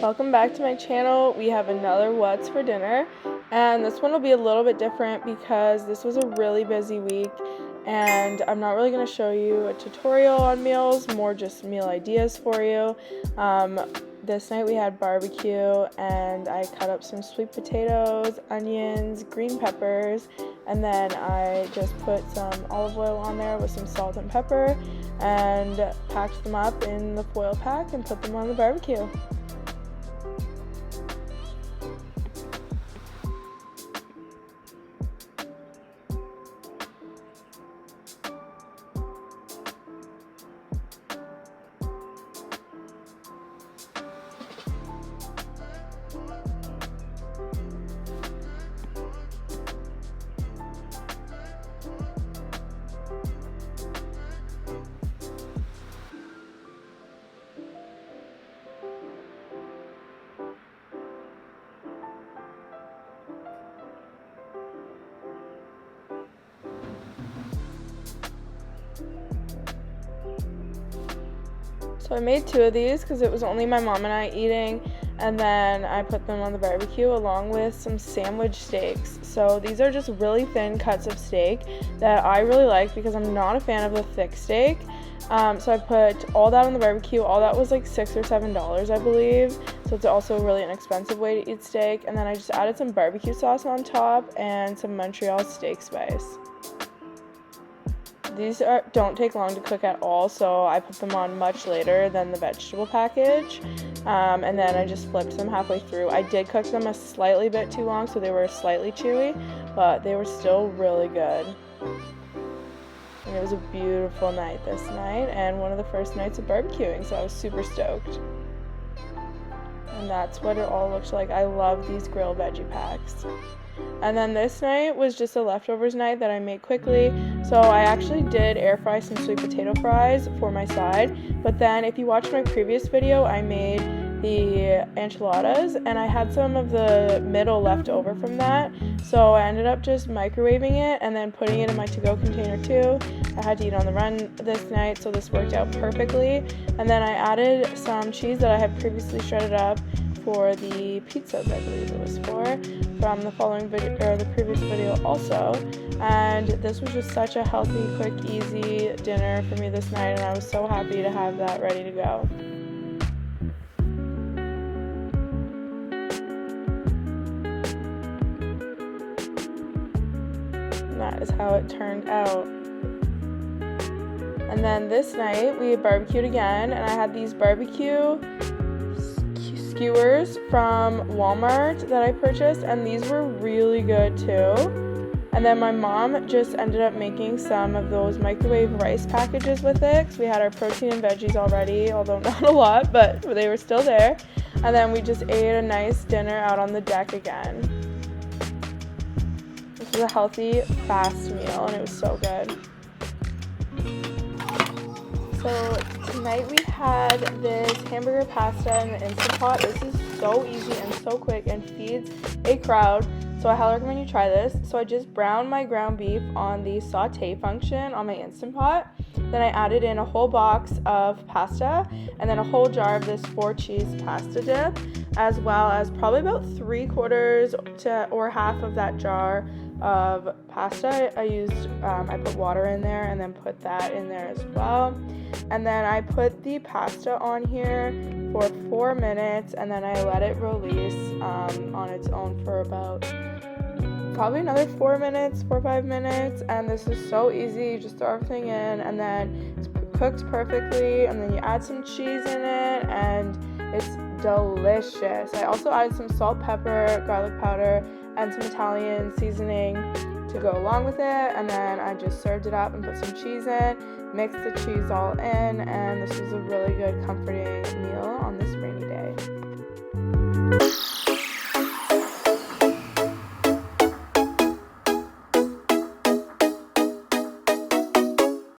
Welcome back to my channel. We have another what's for dinner, and this one will be a little bit different because this was a really busy week and I'm not really going to show you a tutorial on meals, more just meal ideas for you. This night we had barbecue and I cut up some sweet potatoes, onions, green peppers, and then I just put some olive oil on there with some salt and pepper and packed them up in the foil pack and put them on the barbecue. So I made two of these because it was only my mom and I eating, and then I put them on the barbecue along with some sandwich steaks. So these are just really thin cuts of steak that I really like because I'm not a fan of the thick steak. So I put all that on the barbecue. All that was like $6 or $7, I believe. So it's also really inexpensive way to eat steak. And then I just added some barbecue sauce on top and some Montreal steak spice. These don't take long to cook at all, so I put them on much later than the vegetable package, and then I just flipped them halfway through. I did cook them a slightly bit too long, so they were slightly chewy, but they were still really good. And it was a beautiful night this night, and one of the first nights of barbecuing, so I was super stoked. And that's what it all looks like. I love these grilled veggie packs. And then this night was just a leftovers night that I made quickly. So I actually did air fry some sweet potato fries for my side. But then if you watched my previous video, I made the enchiladas and I had some of the middle left over from that. So I ended up just microwaving it and then putting it in my to-go container too. I had to eat on the run this night, so this worked out perfectly. And then I added some cheese that I had previously shredded up for the pizzas, I believe it was from the following video, or the previous video also. And this was just such a healthy, quick, easy dinner for me this night, and I was so happy to have that ready to go. And that is how it turned out. And then this night we barbecued again, and I had these barbecue skewers from Walmart that I purchased, and these were really good too. And then my mom just ended up making some of those microwave rice packages with it because we had our protein and veggies already, although not a lot, but they were still there. And then we just ate a nice dinner out on the deck again. This was a healthy, fast meal, and it was so good. So tonight we had this hamburger pasta in the Instant Pot. This is so easy and so quick and feeds a crowd, so I highly recommend you try this. So I just browned my ground beef on the saute function on my Instant Pot. Then I added in a whole box of pasta and then a whole jar of this 4-cheese pasta dip, as well as probably about 3/4 to or half of that jar of pasta. I put water in there and then put that in there as well. And then I put the pasta on here for 4 minutes, and then I let it release on its own for about probably another 4 or 5 minutes. And this is so easy. You just throw everything in, and then it's cooked perfectly, and then you add some cheese in it, and it's delicious. I also added some salt, pepper, garlic powder, and some Italian seasoning to go along with it, and then I just served it up and put some cheese in, mixed the cheese all in, and this was a really good comforting meal